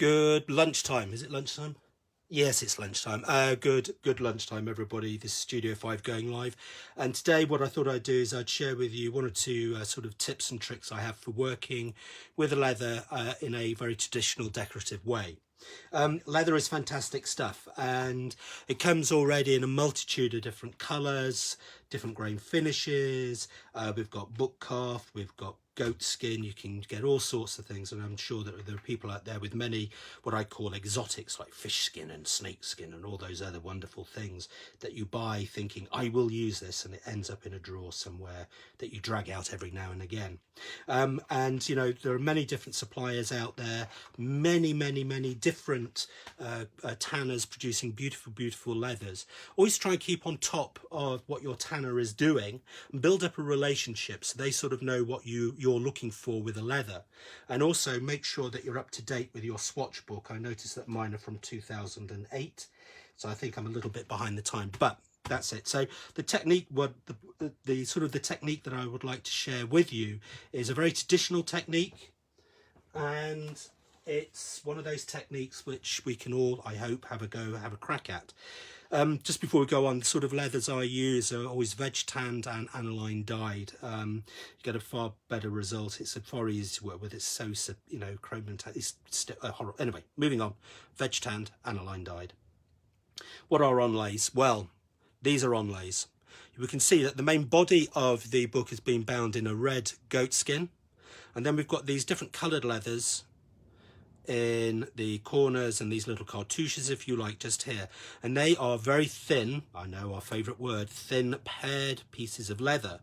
Good lunchtime. Is it lunchtime? Yes, it's lunchtime. Good lunchtime, everybody. This is Studio 5 going live. And today what I thought I'd do is I'd share with you one or two sort of tips and tricks I have for working with leather in a very traditional decorative way. Leather is fantastic stuff, and it comes already in a multitude of different colours, different grain finishes. We've got book calf, we've got goat skin. You can get all sorts of things, and I'm sure that there are people out there with many what I call exotics like fish skin and snake skin and all those other wonderful things that you buy thinking I will use this, and it ends up in a drawer somewhere that you drag out every now and again. And you know, there are many different suppliers out there, many different tanners producing beautiful leathers. Always try and keep on top of what your tanner is doing and build up a relationship so they sort of know what you're looking for with a leather. And also make sure that you're up to date with your swatch book. I noticed that mine are from 2008, so I think I'm a little bit behind the time, but that's it. So the technique, the sort of the technique that I would like to share with you is a very traditional technique, and it's one of those techniques which we can all, I hope, have a crack at. Just before we go on, the sort of leathers I use are always veg tanned and aniline dyed. You get a far better result. It's a far easier to work with. It's so, you know, chromium tan. It's horrible. Anyway, moving on. Veg tanned, aniline dyed. What are onlays? Well, these are onlays. We can see that the main body of the book has been bound in a red goat skin, and then we've got these different coloured leathers in the corners and these little cartouches, if you like, just here, and they are very thin, I know our favourite word, thin paired pieces of leather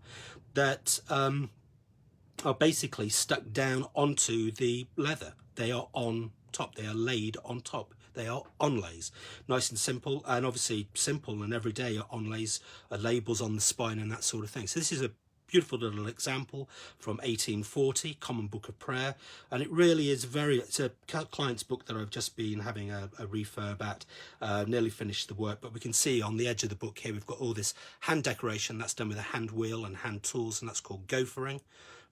that are basically stuck down onto the leather. They are on top, they are laid on top. They are onlays, nice and simple, and obviously simple and everyday onlays are labels on the spine and that sort of thing. So this is a beautiful little example from 1840, Common Book of Prayer, and it really is it's a client's book that I've just been having a refurb at, nearly finished the work, but we can see on the edge of the book here we've got all this hand decoration that's done with a hand wheel and hand tools, and that's called gophering.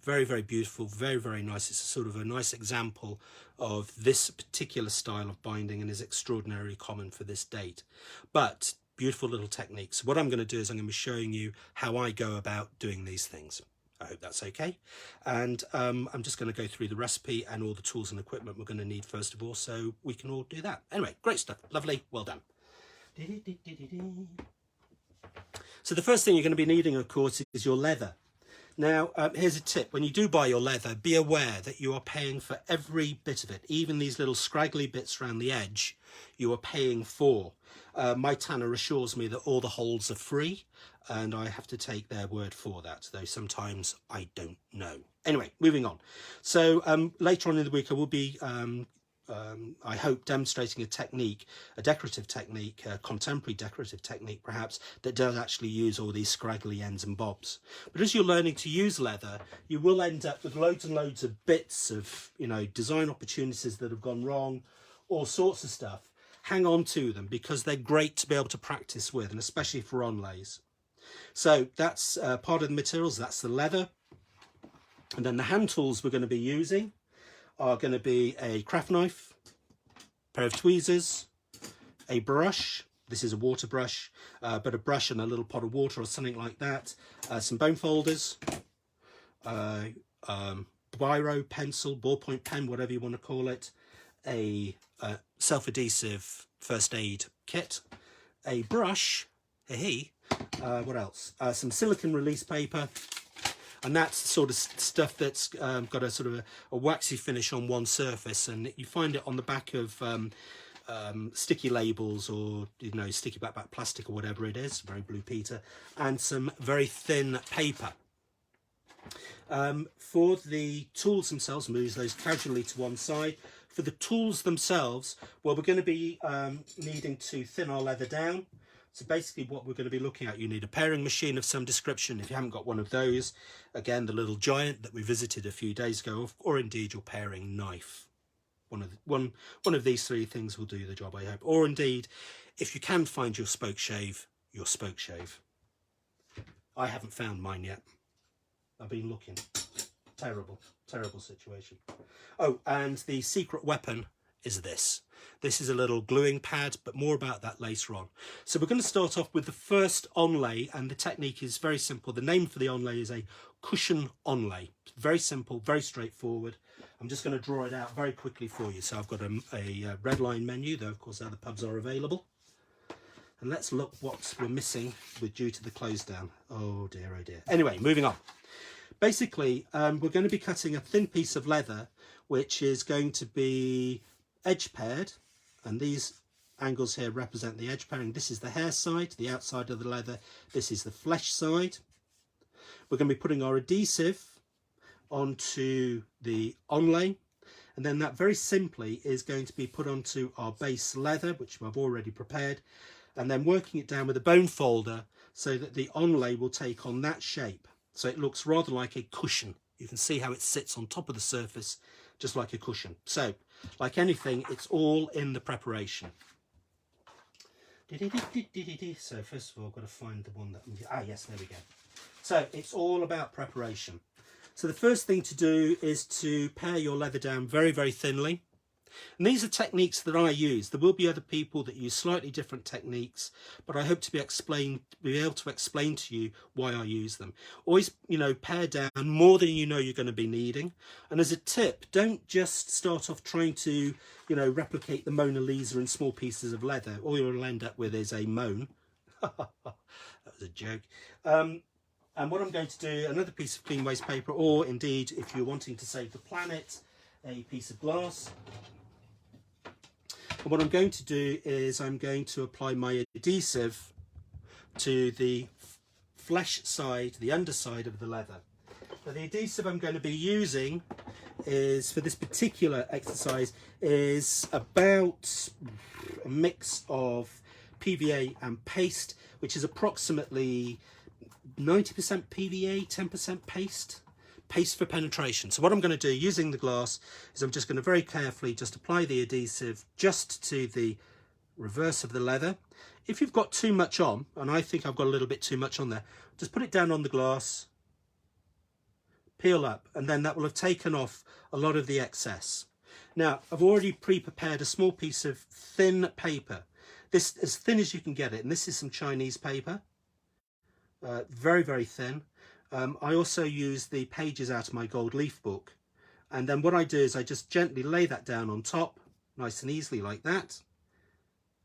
Very beautiful, very nice. It's a sort of a nice example of this particular style of binding and is extraordinarily common for this date, but beautiful little techniques. What I'm going to do is I'm going to be showing you how I go about doing these things. I hope that's okay. And I'm just going to go through the recipe and all the tools and equipment we're going to need first of all, so we can all do that. Anyway, great stuff. Lovely. Well done. So the first thing you're going to be needing, of course, is your leather. Now, here's a tip. When you do buy your leather, be aware that you are paying for every bit of it. Even these little scraggly bits around the edge, you are paying for. My tanner assures me that all the holes are free, and I have to take their word for that, though sometimes I don't know. Anyway, moving on. So later on in the week, I will be I hope demonstrating a technique, a decorative technique, a contemporary decorative technique perhaps, that does actually use all these scraggly ends and bobs. But as you're learning to use leather, you will end up with loads and loads of bits of, you know, design opportunities that have gone wrong, all sorts of stuff. Hang on to them because they're great to be able to practice with, and especially for onlays. So that's part of the materials, that's the leather. And then the hand tools we're going to be using are going to be a craft knife, a pair of tweezers, a brush. This is a water brush, but a brush and a little pot of water or something like that. Some bone folders, biro, pencil, ballpoint pen, whatever you want to call it, a self-adhesive first aid kit, a brush, what else? Some silicone release paper. And that's the sort of stuff that's got a sort of a waxy finish on one surface, and you find it on the back of sticky labels, or, you know, sticky back plastic or whatever it is, very Blue Peter, and some very thin paper. For the tools themselves, move those casually to one side. For the tools themselves, well, we're going to be needing to thin our leather down. So basically what we're going to be looking at, you need a paring machine of some description. If you haven't got one of those, again, the little giant that we visited a few days ago, or indeed your paring knife. One of these three things will do the job, I hope. Or indeed, if you can find your spoke shave, your spoke shave. I haven't found mine yet. I've been looking. Terrible situation. Oh, and the secret weapon is this. This is a little gluing pad, but more about that later on. So we're going to start off with the first onlay, and the technique is very simple. The name for the onlay is a cushion onlay. Very simple, very straightforward. I'm just going to draw it out very quickly for you. So I've got a red line menu, though of course other pubs are available. And let's look what we're missing due to the close down. Oh dear, oh dear. Anyway, moving on. Basically, we're going to be cutting a thin piece of leather, which is going to be edge paired. And these angles here represent the edge pairing. This is the hair side, the outside of the leather. This is the flesh side. We're going to be putting our adhesive onto the onlay. And then that very simply is going to be put onto our base leather, which I've already prepared. And then working it down with a bone folder so that the onlay will take on that shape. So it looks rather like a cushion. You can see how it sits on top of the surface, just like a cushion. So, like anything, it's all in the preparation. So first of all, I've got to find the one that... yes, there we go. So it's all about preparation. So the first thing to do is to pare your leather down very, very thinly. And these are techniques that I use. There will be other people that use slightly different techniques, but I hope to be able to explain to you why I use them. Always, pare down more than you know you're going to be needing. And as a tip, don't just start off trying to, replicate the Mona Lisa in small pieces of leather. All you'll end up with is a moan. That was a joke. And what I'm going to do, another piece of clean waste paper, or indeed, if you're wanting to save the planet, a piece of glass. And what I'm going to do is I'm going to apply my adhesive to the flesh side, the underside of the leather. Now the adhesive I'm going to be using is, for this particular exercise, is about a mix of PVA and paste, which is approximately 90% PVA, 10% paste. Paste for penetration. So what I'm going to do using the glass is I'm just going to very carefully just apply the adhesive just to the reverse of the leather. If you've got too much on, and I think I've got a little bit too much on there, just put it down on the glass, peel up, and then that will have taken off a lot of the excess. Now, I've already pre-prepared a small piece of thin paper. This as thin as you can get it, and this is some Chinese paper. Very, very thin. I also use the pages out of my gold leaf book, and then what I do is I just gently lay that down on top, nice and easily like that.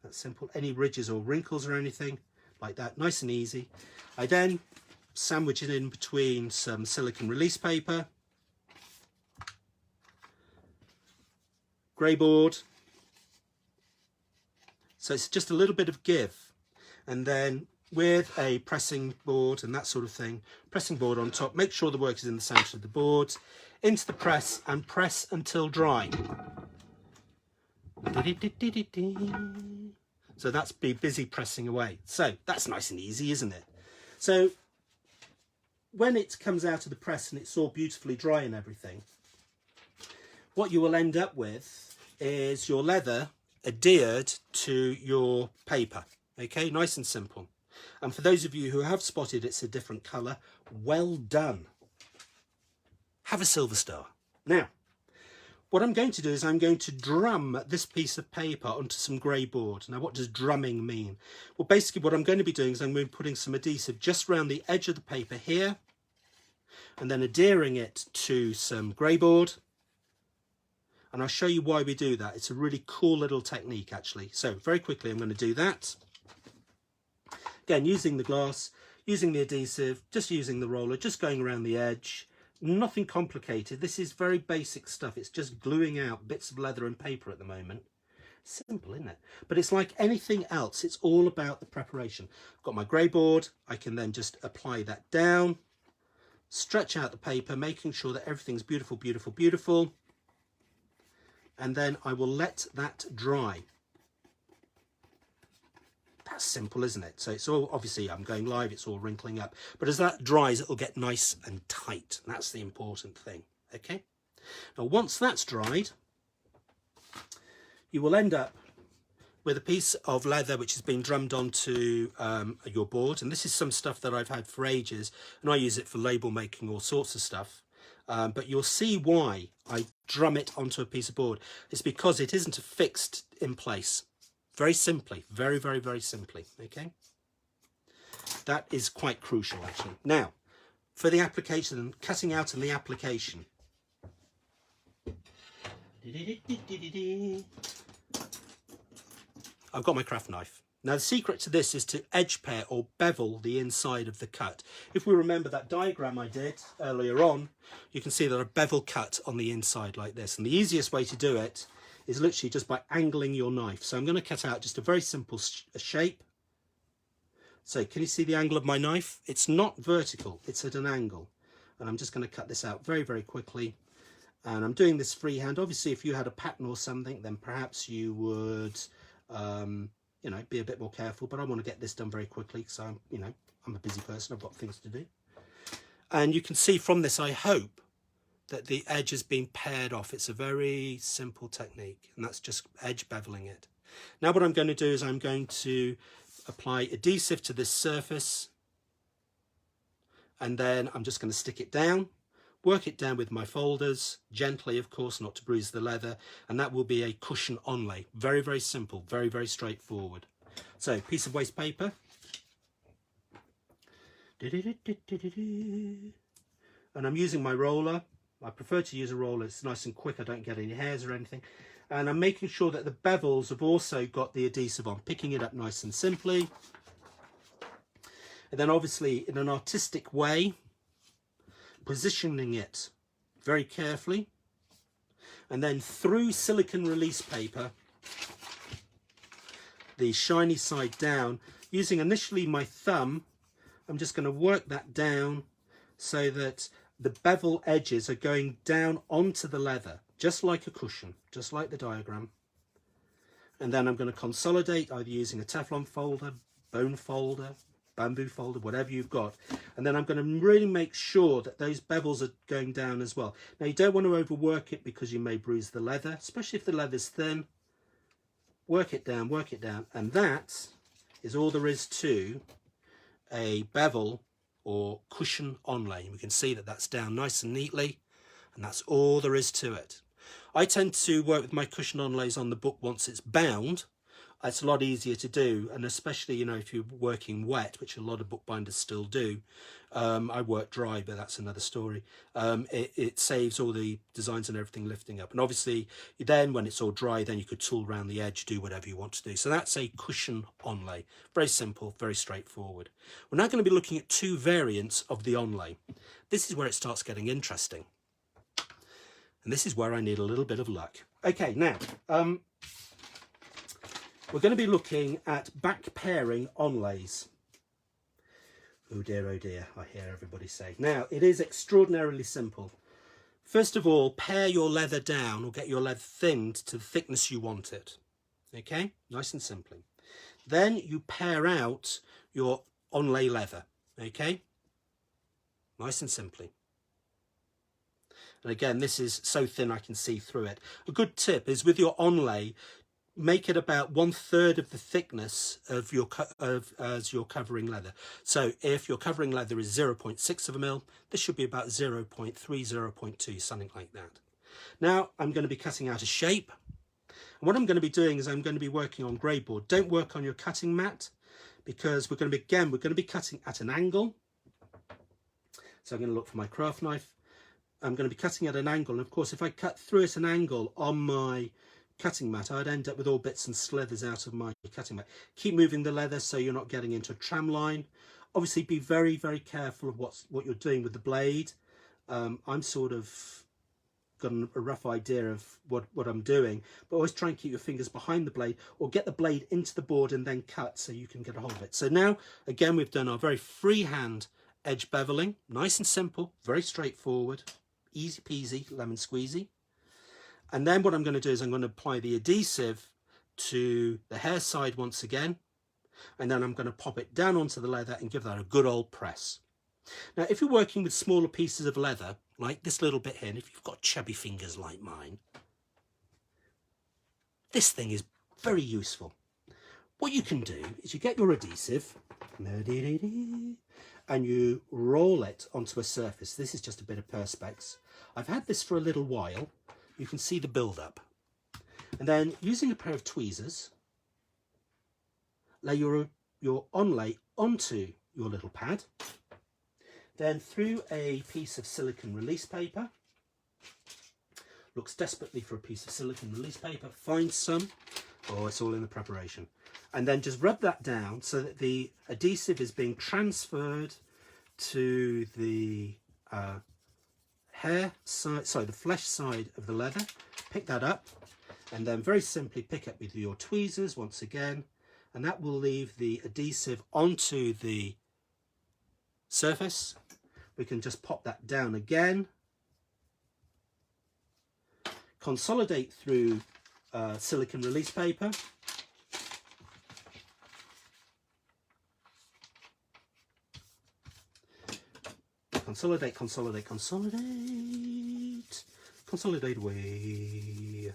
That's simple. Any ridges or wrinkles or anything like that, nice and easy. I then sandwich it in between some silicone release paper, grey board, so it's just a little bit of give, and then with a pressing board and that sort of thing, pressing board on top, make sure the work is in the centre of the board, into the press and press until dry. So that's be busy pressing away. So that's nice and easy, isn't it? So when it comes out of the press and it's all beautifully dry and everything, what you will end up with is your leather adhered to your paper. Okay, nice and simple. And for those of you who have spotted it's a different colour, well done. Have a silver star. Now, what I'm going to do is I'm going to drum this piece of paper onto some grey board. Now, what does drumming mean? Well, basically what I'm going to be doing is I'm going to be putting some adhesive just around the edge of the paper here, and then adhering it to some grey board. And I'll show you why we do that. It's a really cool little technique, actually. So very quickly, I'm going to do that. Again, using the glass, using the adhesive, just using the roller, just going around the edge. Nothing complicated. This is very basic stuff. It's just gluing out bits of leather and paper at the moment. Simple, isn't it? But it's like anything else. It's all about the preparation. I've got my grey board. I can then just apply that down, stretch out the paper, making sure that everything's beautiful, beautiful, beautiful. And then I will let that dry. That's simple, isn't it? So it's all, obviously I'm going live, it's all wrinkling up, but as that dries it'll get nice and tight. That's the important thing. Okay, now once that's dried, you will end up with a piece of leather which has been drummed onto your board, and this is some stuff that I've had for ages, and I use it for label making, all sorts of stuff. but you'll see why I drum it onto a piece of board. It's because it isn't fixed in place. Very simply, very, very, very simply, okay? That is quite crucial, actually. Now, for the application, cutting out and the application. I've got my craft knife. Now, the secret to this is to edge pair or bevel the inside of the cut. If we remember that diagram I did earlier on, you can see that a bevel cut on the inside like this. And the easiest way to do it is literally just by angling your knife. So I'm going to cut out just a very simple shape. So can you see the angle of my knife? It's not vertical, it's at an angle. And I'm just going to cut this out very, very quickly. And I'm doing this freehand. Obviously, if you had a pattern or something, then perhaps you would, you know, be a bit more careful. But I want to get this done very quickly because I'm, you know, I'm a busy person. I've got things to do. And you can see from this, I hope, that the edge has been paired off. It's a very simple technique, and that's just edge beveling it. Now what I'm going to do is I'm going to apply adhesive to this surface, and then I'm just going to stick it down, work it down with my folders, gently of course, not to bruise the leather, and that will be a cushion onlay. Very, very simple, very, very straightforward. So, piece of waste paper. And I'm using my roller. I prefer to use a roller, it's nice and quick, I don't get any hairs or anything. And I'm making sure that the bevels have also got the adhesive on, picking it up nice and simply. And then obviously in an artistic way, positioning it very carefully. And then through silicone release paper, the shiny side down, using initially my thumb, I'm just going to work that down so that the bevel edges are going down onto the leather, just like a cushion, just like the diagram. And then I'm going to consolidate, either using a Teflon folder, bone folder, bamboo folder, whatever you've got. And then I'm going to really make sure that those bevels are going down as well. Now, you don't want to overwork it because you may bruise the leather, especially if the leather's thin. Work it down, and that is all there is to a bevel or cushion onlay. We can see that that's down nice and neatly, and that's all there is to it. I tend to work with my cushion onlays on the book once it's bound. It's a lot easier to do, and especially, you know, if you're working wet, which a lot of bookbinders still do. I work dry, but that's another story. It saves all the designs and everything lifting up. And obviously, then when it's all dry, then you could tool around the edge, do whatever you want to do. So that's a cushion onlay. Very simple, very straightforward. We're now going to be looking at two variants of the onlay. This is where it starts getting interesting. And this is where I need a little bit of luck. Okay, now, we're going to be looking at back pairing onlays. Oh dear, I hear everybody say. Now, it is extraordinarily simple. First of all, pare your leather down or get your leather thinned to the thickness you want it. Okay, nice and simply. Then you pare out your onlay leather. Okay, nice and simply. And again, this is so thin I can see through it. A good tip is with your onlay, make it about 1/3 of the thickness of your as your covering leather. So if your covering leather is 0.6 of a mil, this should be about 0.3, 0.2, something like that. Now I'm going to be cutting out a shape. And what I'm going to be doing is I'm going to be working on grey board. Don't work on your cutting mat because we're going to be cutting at an angle. So I'm going to look for my craft knife. I'm going to be cutting at an angle. And of course, if I cut through at an angle on my cutting mat, I'd end up with all bits and slithers out of my cutting mat. Keep moving the leather so you're not getting into a tram line. Obviously be very, very careful of what you're doing with the blade. I'm sort of got a rough idea of what I'm doing, but always try and keep your fingers behind the blade or get the blade into the board and then cut so you can get a hold of it. So now again we've done our very freehand edge beveling, nice and simple, very straightforward, easy peasy, lemon squeezy. And then what I'm going to do is I'm going to apply the adhesive to the hair side once again. And then I'm going to pop it down onto the leather and give that a good old press. Now, if you're working with smaller pieces of leather, like this little bit here, and if you've got chubby fingers like mine, this thing is very useful. What you can do is you get your adhesive, and you roll it onto a surface. This is just a bit of Perspex. I've had this for a little while. You can see the build-up. And then using a pair of tweezers, lay your onlay onto your little pad. Then through a piece of silicone release paper, looks desperately for a piece of silicone release paper, find some, oh, it's all in the preparation. And then just rub that down so that the adhesive is being transferred to the the flesh side of the leather. Pick that up, and then very simply pick up with your tweezers once again, and that will leave the adhesive onto the surface. We can just pop that down again, consolidate through silicone release paper, consolidate, consolidate, consolidate, consolidate away.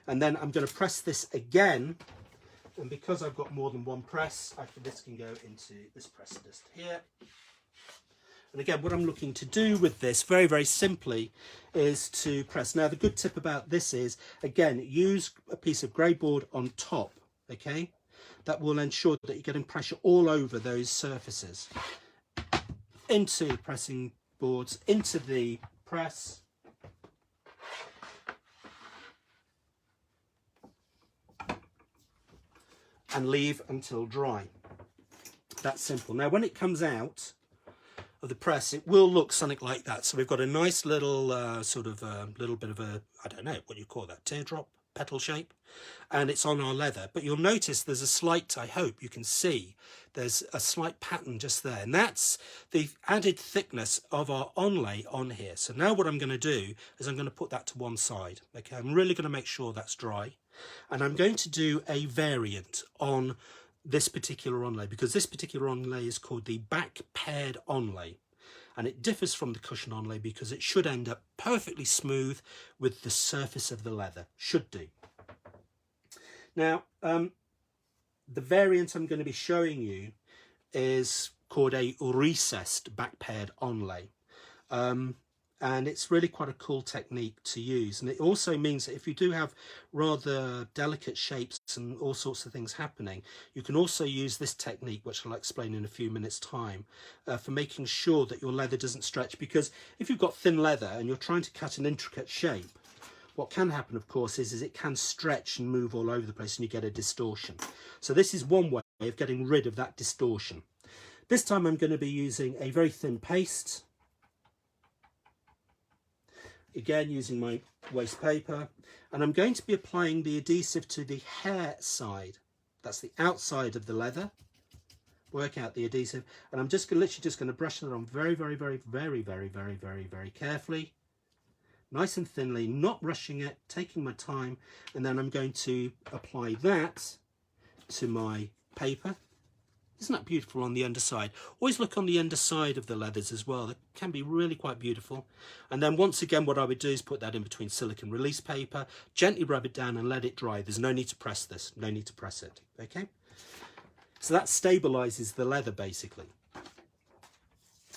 And then I'm going to press this again, and because I've got more than one press, this can go into this press disc here. And again, what I'm looking to do with this very, very simply is to press. Now, the good tip about this is, again, use a piece of grey board on top, okay? That will ensure that you're getting pressure all over those surfaces. Into the pressing boards, into the press. And leave until dry. That's simple. Now, when it comes out of the press, it will look something like that. So we've got a nice little little bit of a, I don't know what you call that, teardrop petal shape, and it's on our leather. But you'll notice there's a slight, I hope you can see, there's a slight pattern just there, and that's the added thickness of our onlay on here. So now what I'm going to do is I'm going to put that to one side. Okay, I'm really going to make sure that's dry, and I'm going to do a variant on this particular onlay, because this particular onlay is called the back paired onlay, and it differs from the cushion onlay because it should end up perfectly smooth with the surface of the leather. Should do. Now, the variant I'm going to be showing you is called a recessed back paired onlay. And it's really quite a cool technique to use, and it also means that if you do have rather delicate shapes and all sorts of things happening, you can also use this technique, which I'll explain in a few minutes time, for making sure that your leather doesn't stretch. Because if you've got thin leather and you're trying to cut an intricate shape, what can happen, of course, is it can stretch and move all over the place and you get a distortion. So this is one way of getting rid of that distortion. This time I'm going to be using a very thin paste. Again, using my waste paper, and I'm going to be applying the adhesive to the hair side. That's the outside of the leather. Work out the adhesive, and I'm just literally just going to brush it on very, very, very, very, very, very, very, very carefully, nice and thinly, not rushing it, taking my time, and then I'm going to apply that to my paper. Isn't that beautiful on the underside? Always look on the underside of the leathers as well. They can be really quite beautiful. And then once again, what I would do is put that in between silicone release paper, gently rub it down and let it dry. There's no need to press this, no need to press it, okay? So that stabilizes the leather basically.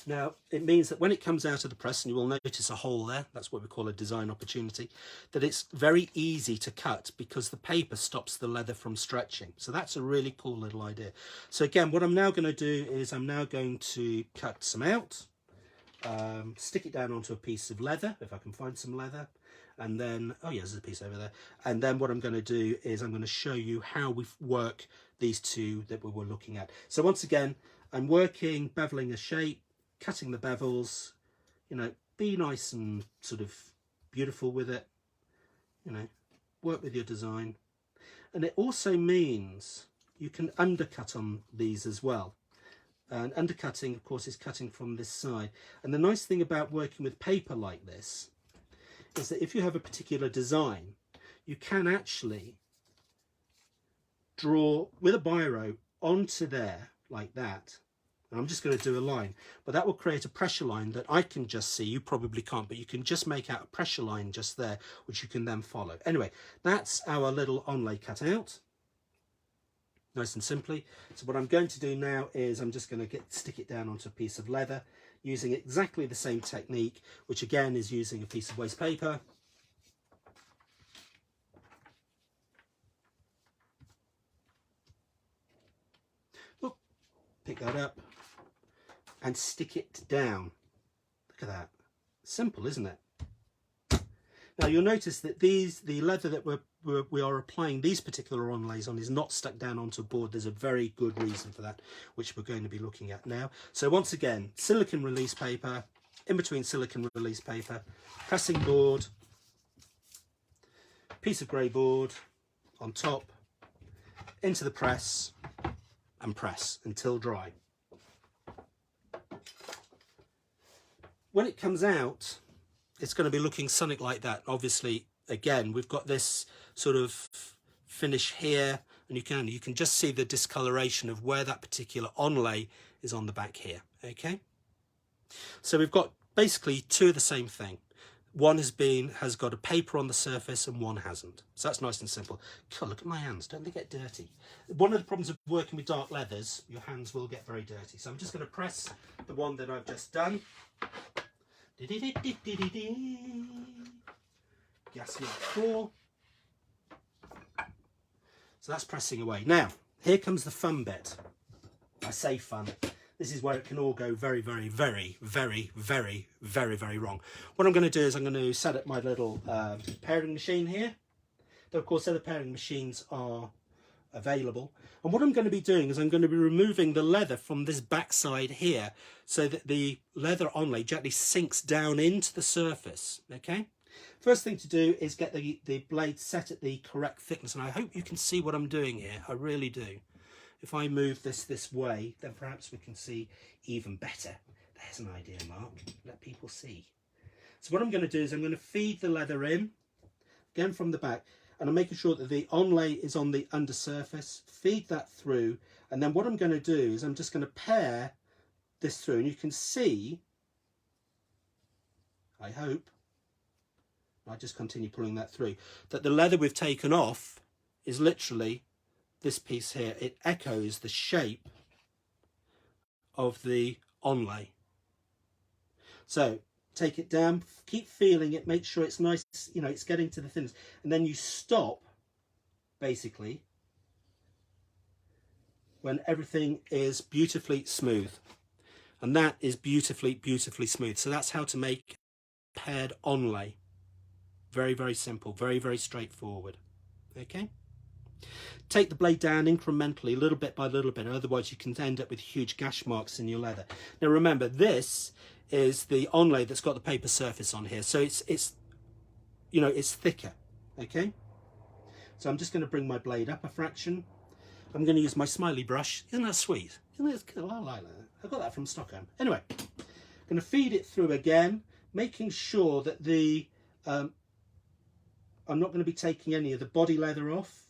Now, it means that when it comes out of the press, and you will notice a hole there, that's what we call a design opportunity, that it's very easy to cut because the paper stops the leather from stretching. So that's a really cool little idea. So again, what I'm now going to do is I'm now going to cut some out, stick it down onto a piece of leather, if I can find some leather, and then, oh yeah, there's a piece over there. And then what I'm going to do is I'm going to show you how we work these two that we were looking at. So once again, I'm working, beveling a shape, cutting the bevels, you know, be nice and sort of beautiful with it, you know, work with your design. And it also means you can undercut on these as well. And undercutting, of course, is cutting from this side. And the nice thing about working with paper like this is that if you have a particular design, you can actually draw with a biro onto there like that. And I'm just going to do a line, but that will create a pressure line that I can just see. You probably can't, but you can just make out a pressure line just there, which you can then follow. Anyway, that's our little onlay cut out. nice and simply. So what I'm going to do now is I'm just going to stick it down onto a piece of leather using exactly the same technique, which again is using a piece of waste paper. Look, pick that up and stick it down. Look at that. Simple, isn't it? Now you'll notice that the leather that we are applying these particular onlays on is not stuck down onto a board. There's a very good reason for that, which we're going to be looking at now. So once again, silicone release paper, in between silicone release paper, pressing board, piece of grey board on top, into the press, and press until dry. When it comes out, it's going to be looking something like that. Obviously, again, we've got this sort of finish here, and you can just see the discoloration of where that particular onlay is on the back here. Okay, so we've got basically two of the same thing. One has got a paper on the surface and one hasn't. So that's nice and simple. God, look at my hands, don't they get dirty? One of the problems of working with dark leathers, your hands will get very dirty. So I'm just going to press the one that I've just done. Gas mark 4. So that's pressing away. Now, here comes the fun bit. I say fun. This is where it can all go very, very, very, very, very, very, very wrong. What I'm going to do is I'm going to set up my little pairing machine here. Though, of course, other pairing machines are available. And what I'm going to be doing is I'm going to be removing the leather from this backside here so that the leather onlay gently sinks down into the surface. Okay. First thing to do is get the blade set at the correct thickness, and I hope you can see what I'm doing here. I really do. If I move this way, then perhaps we can see even better. There's an idea, Mark. Let people see. So what I'm going to do is I'm going to feed the leather in, again from the back, and I'm making sure that the onlay is on the undersurface. Feed that through, and then what I'm going to do is I'm just going to pair this through, and you can see, I hope, I just continue pulling that through, that the leather we've taken off is literally this piece here. It echoes the shape of the onlay. So take it down, keep feeling it, make sure it's nice, you know, it's getting to the thinness, and then you stop basically when everything is beautifully smooth. And that is beautifully, beautifully smooth. So that's how to make a paired onlay. Very, very simple, very, very straightforward. Okay. Take the blade down incrementally, little bit by little bit, otherwise you can end up with huge gash marks in your leather. Now remember, this is the onlay that's got the paper surface on here, so it's you know, it's thicker. Okay, so I'm just going to bring my blade up a fraction. I'm going to use my smiley brush. Isn't that sweet? Isn't it cool? I like that. I got that from Stockholm. Anyway, I'm going to feed it through again, making sure that the I'm not going to be taking any of the body leather off.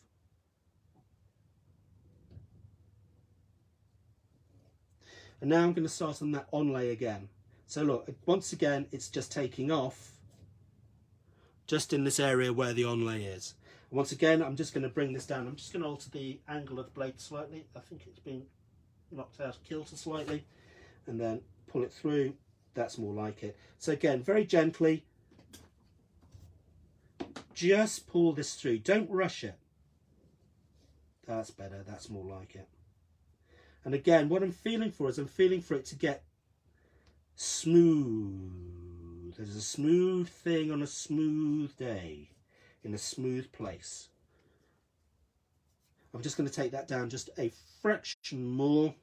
And now I'm going to start on that onlay again. So look, once again, it's just taking off just in this area where the onlay is. And once again, I'm just going to bring this down. I'm just going to alter the angle of the blade slightly. I think it's been knocked out of kilter slightly. And then pull it through. That's more like it. So again, very gently, just pull this through. Don't rush it. That's better. That's more like it. And again, what I'm feeling for is I'm feeling for it to get smooth. There's a smooth thing on a smooth day in a smooth place. I'm just going to take that down just a fraction more.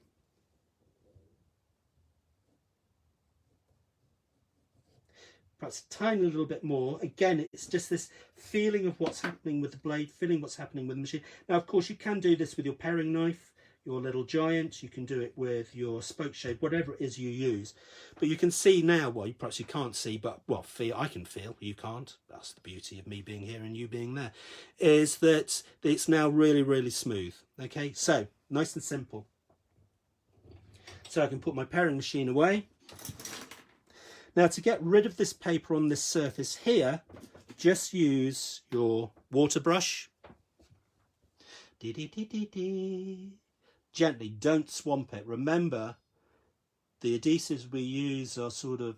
Perhaps a tiny little bit more. Again, it's just this feeling of what's happening with the blade, feeling what's happening with the machine. Now, of course, you can do this with your paring knife, your little giant. You can do it with your spoke shave, whatever it is you use. But you can see now, well, perhaps you can't see, but, well, I can feel, you can't. That's the beauty of me being here and you being there, is that it's now really, really smooth. Okay, so nice and simple. So I can put my paring machine away. Now, to get rid of this paper on this surface here, just use your water brush. Dee dee dee dee dee. Gently, don't swamp it. Remember, the adhesives we use are sort of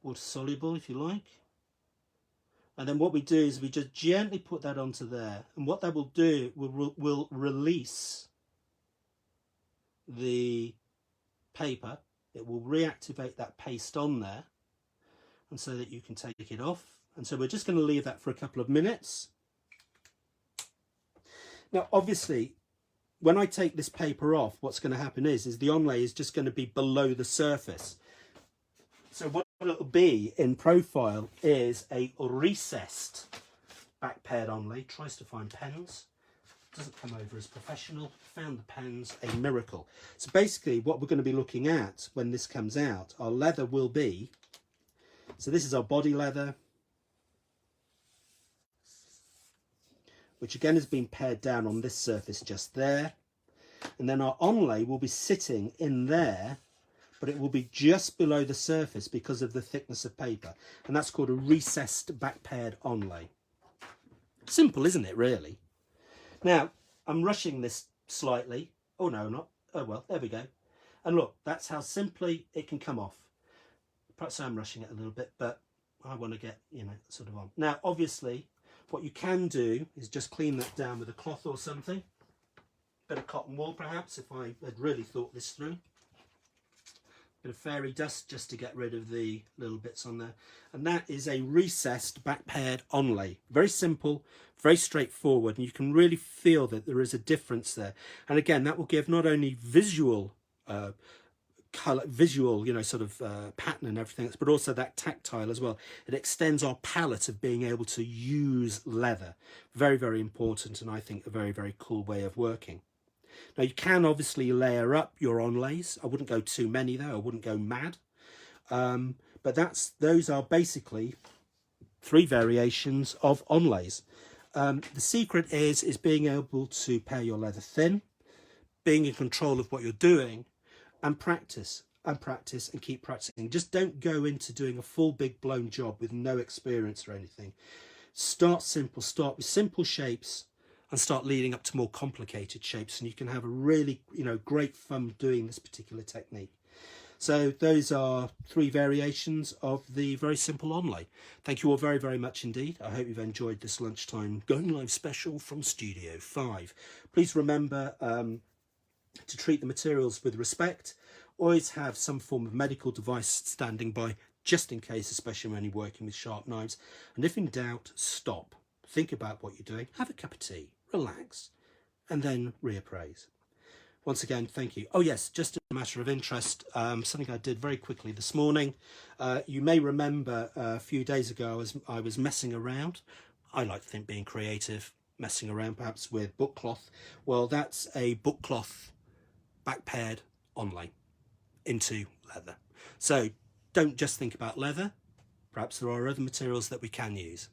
water soluble, if you like. And then what we do is we just gently put that onto there, and what that will do will release the paper. It will reactivate that paste on there, and so that you can take it off. And so we're just going to leave that for a couple of minutes. Now obviously when I take this paper off, what's going to happen is the onlay is just going to be below the surface. So what it'll be in profile is a recessed back paired onlay. Tries to find pens, doesn't come over as professional. Found the pens, a miracle. So basically what we're going to be looking at when this comes out, our leather will be, so this is our body leather, which again has been pared down on this surface just there. And then our onlay will be sitting in there, but it will be just below the surface because of the thickness of paper. And that's called a recessed back paired onlay. Simple, isn't it, really? Now, I'm rushing this slightly. Oh, no, not. Oh, well, there we go. And look, that's how simply it can come off. Perhaps I'm rushing it a little bit, but I want to get, you know, sort of on. Now, obviously, what you can do is just clean that down with a cloth or something. Bit of cotton wool, perhaps, if I had really thought this through. Bit of fairy dust just to get rid of the little bits on there. And that is a recessed back paired onlay. Very simple, very straightforward, and you can really feel that there is a difference there. And again, that will give not only visual colour, visual, you know, sort of pattern and everything else, but also that tactile as well. It extends our palette of being able to use leather. Very, very important, and I think a very, very cool way of working. Now you can obviously layer up your onlays. I wouldn't go too many though, I wouldn't go mad. But those are basically 3 variations of onlays. The secret is being able to pair your leather thin, being in control of what you're doing, and practice and practice and keep practicing. Just don't go into doing a full big blown job with no experience or anything. Start simple, start with simple shapes and start leading up to more complicated shapes, and you can have a really, you know, great fun doing this particular technique. So those are 3 variations of the very simple onlay. Thank you all very, very much indeed. I hope you've enjoyed this lunchtime going live special from Studio 5. Please remember to treat the materials with respect. Always have some form of medical device standing by, just in case, especially when you're working with sharp knives. And if in doubt, stop. Think about what you're doing. Have a cup of tea. Relax. And then reappraise. Once again, thank you. Oh yes, just a matter of interest, something I did very quickly this morning. You may remember a few days ago I was messing around. I like to think being creative, messing around perhaps with book cloth. Well, that's a book cloth back paired onlay into leather. So don't just think about leather. Perhaps there are other materials that we can use.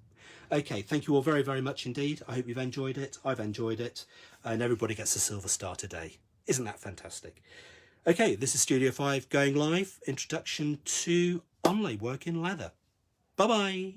Okay, thank you all very, very much indeed. I hope you've enjoyed it. I've enjoyed it. And everybody gets a silver star today. Isn't that fantastic? Okay, this is Studio 5 going live. Introduction to onlay work in leather. Bye-bye.